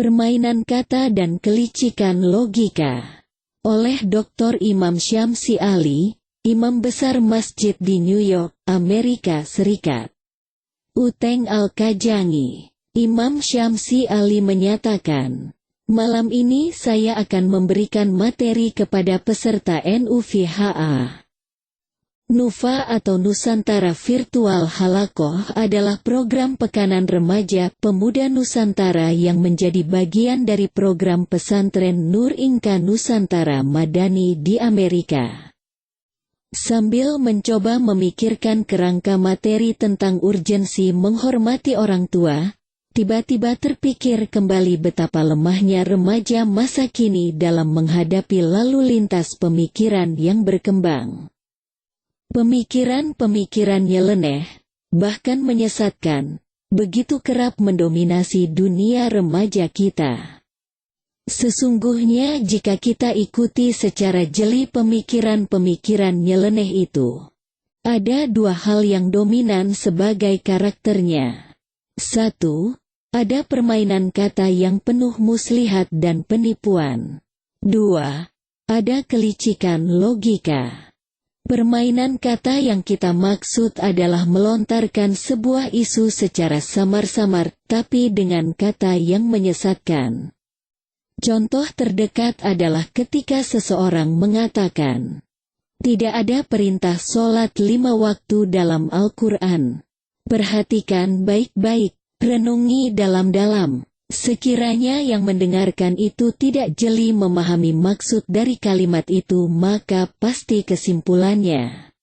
Permainan kata dan kelicikan logika. Oleh Dr. Imam Syamsi Ali, Imam Besar Masjid di New York, Amerika Serikat. Uteng Al-Kajangi. Imam Syamsi Ali menyatakan, malam ini saya akan memberikan materi kepada peserta NUVHA. NUVA atau Nusantara Virtual Halaqoh adalah program pekanan remaja pemuda Nusantara yang menjadi bagian dari program pesantren Nur Inka Nusantara Madani di Amerika. Sambil mencoba memikirkan kerangka materi tentang urgensi menghormati orang tua, tiba-tiba terpikir kembali betapa lemahnya remaja masa kini dalam menghadapi lalu lintas pemikiran yang berkembang. Pemikiran-pemikiran nyeleneh, bahkan menyesatkan, begitu kerap mendominasi dunia remaja kita. Sesungguhnya jika kita ikuti secara jeli pemikiran-pemikiran nyeleneh itu, ada dua hal yang dominan sebagai karakternya. 1. Ada permainan kata yang penuh muslihat dan penipuan. 2. Ada kelicikan logika. Permainan kata yang kita maksud adalah melontarkan sebuah isu secara samar-samar tapi dengan kata yang menyesatkan. Contoh terdekat adalah ketika seseorang mengatakan, tidak ada perintah sholat 5 waktu dalam Al-Quran. Perhatikan baik-baik, renungi dalam-dalam. Sekiranya yang mendengarkan itu tidak jeli memahami maksud dari kalimat itu, maka pasti kesimpulannya,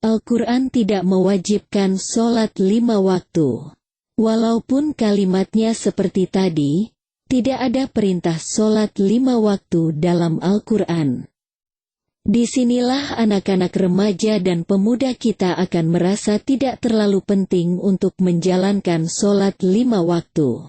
Al-Quran tidak mewajibkan sholat 5 waktu. Walaupun kalimatnya seperti tadi, tidak ada perintah sholat 5 waktu dalam Al-Quran. Disinilah anak-anak remaja dan pemuda kita akan merasa tidak terlalu penting untuk menjalankan sholat 5 waktu.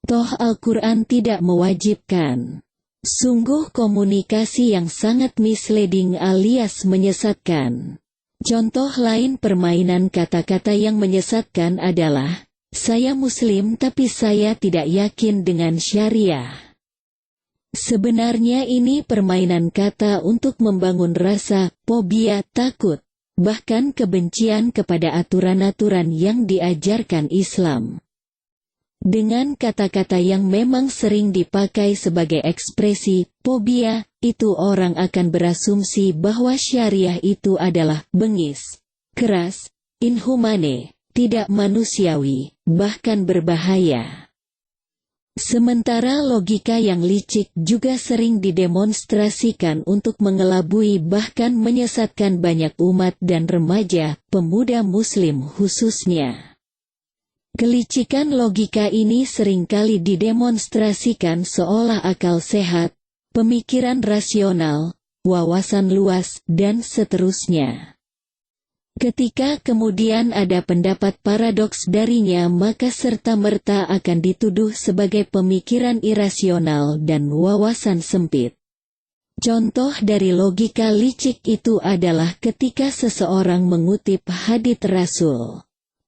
Toh Al-Quran tidak mewajibkan. Sungguh komunikasi yang sangat misleading alias menyesatkan. Contoh lain permainan kata-kata yang menyesatkan adalah, saya Muslim tapi saya tidak yakin dengan syariah. Sebenarnya ini permainan kata untuk membangun rasa fobia, takut, bahkan kebencian kepada aturan-aturan yang diajarkan Islam. Dengan kata-kata yang memang sering dipakai sebagai ekspresi fobia, itu orang akan berasumsi bahwa syariah itu adalah bengis, keras, inhumane, tidak manusiawi, bahkan berbahaya. Sementara logika yang licik juga sering didemonstrasikan untuk mengelabui bahkan menyesatkan banyak umat dan remaja, pemuda Muslim khususnya. Kelicikan logika ini seringkali didemonstrasikan seolah akal sehat, pemikiran rasional, wawasan luas, dan seterusnya. Ketika kemudian ada pendapat paradoks darinya, maka serta-merta akan dituduh sebagai pemikiran irasional dan wawasan sempit. Contoh dari logika licik itu adalah ketika seseorang mengutip hadits Rasul.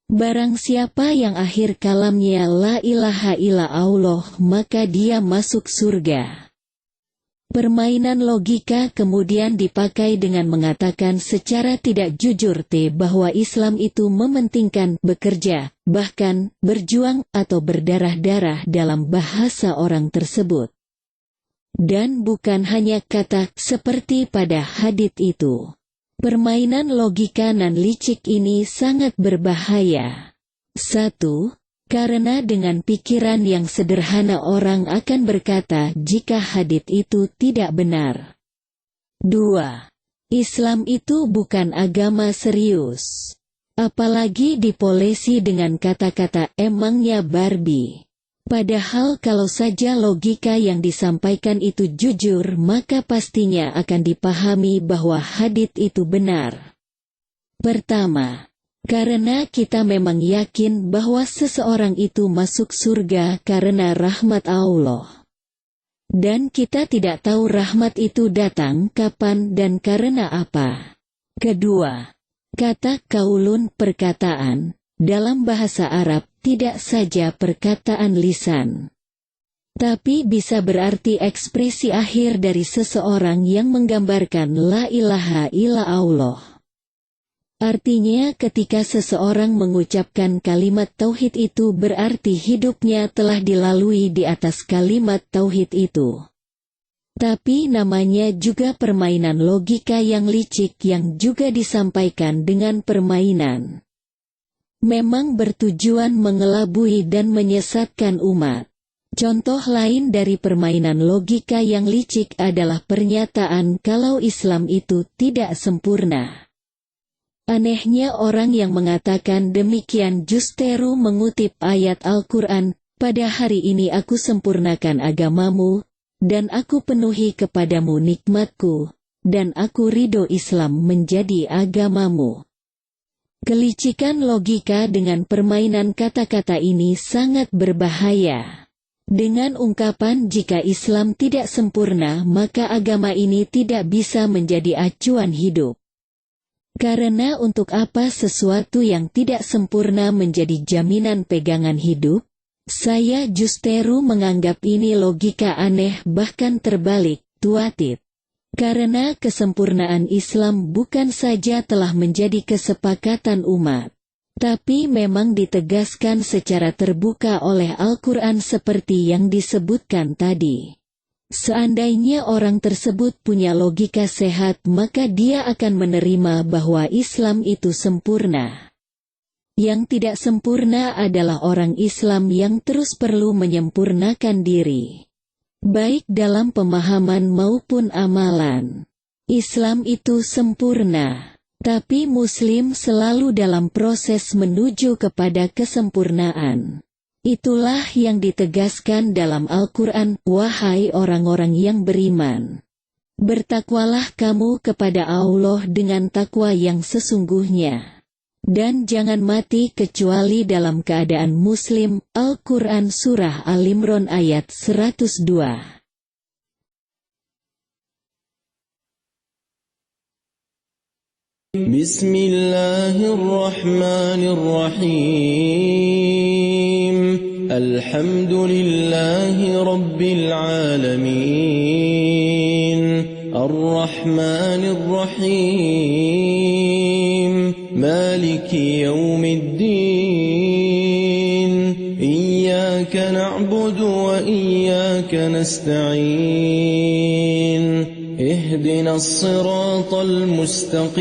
Barang siapa yang akhir kalamnya la ilaha illallah maka dia masuk surga. Permainan logika kemudian dipakai dengan mengatakan secara tidak jujur bahwa Islam itu mementingkan bekerja, bahkan berjuang atau berdarah-darah dalam bahasa orang tersebut. Dan bukan hanya kata seperti pada hadits itu. Permainan logika nan licik ini sangat berbahaya. 1. Karena dengan pikiran yang sederhana orang akan berkata jika hadits itu tidak benar. 2. Islam itu bukan agama serius. Apalagi dipolesi dengan kata-kata emangnya Barbie. Padahal kalau saja logika yang disampaikan itu jujur, maka pastinya akan dipahami bahwa hadits itu benar. Pertama, karena kita memang yakin bahwa seseorang itu masuk surga karena rahmat Allah. Dan kita tidak tahu rahmat itu datang kapan dan karena apa. Kedua, kata kaulun perkataan, dalam bahasa Arab, tidak saja perkataan lisan. Tapi bisa berarti ekspresi akhir dari seseorang yang menggambarkan la ilaha illallah. Artinya ketika seseorang mengucapkan kalimat tauhid itu berarti hidupnya telah dilalui di atas kalimat tauhid itu. Tapi namanya juga permainan logika yang licik yang juga disampaikan dengan permainan. Memang bertujuan mengelabui dan menyesatkan umat. Contoh lain dari permainan logika yang licik adalah pernyataan kalau Islam itu tidak sempurna. Anehnya orang yang mengatakan demikian justru mengutip ayat Al-Quran, pada hari ini aku sempurnakan agamamu, dan aku penuhi kepadamu nikmatku, dan aku ridho Islam menjadi agamamu. Kelicikan logika dengan permainan kata-kata ini sangat berbahaya. Dengan ungkapan jika Islam tidak sempurna maka agama ini tidak bisa menjadi acuan hidup. Karena untuk apa sesuatu yang tidak sempurna menjadi jaminan pegangan hidup? Saya justru menganggap ini logika aneh bahkan terbalik, tuatit. Karena kesempurnaan Islam bukan saja telah menjadi kesepakatan umat, tapi memang ditegaskan secara terbuka oleh Al-Quran seperti yang disebutkan tadi. Seandainya orang tersebut punya logika sehat maka dia akan menerima bahwa Islam itu sempurna. Yang tidak sempurna adalah orang Islam yang terus perlu menyempurnakan diri, baik dalam pemahaman maupun amalan. Islam itu sempurna, tapi Muslim selalu dalam proses menuju kepada kesempurnaan. Itulah yang ditegaskan dalam Al-Quran, wahai orang-orang yang beriman. Bertakwalah kamu kepada Allah dengan takwa yang sesungguhnya. Dan jangan mati kecuali dalam keadaan Muslim. Al-Quran Surah Al-Imran ayat 102. Bismillahirrahmanirrahim. Alhamdulillahi Rabbil Alamin. Ar-Rahmanir-Rahim. Maliki Yawmiddin. Iyyaka na'budu wa iyyaka nasta'in. اهدنا الصراط المستقيم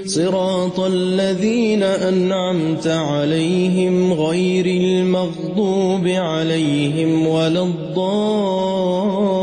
صراط الذين أنعمت عليهم غير المغضوب عليهم ولا الضالين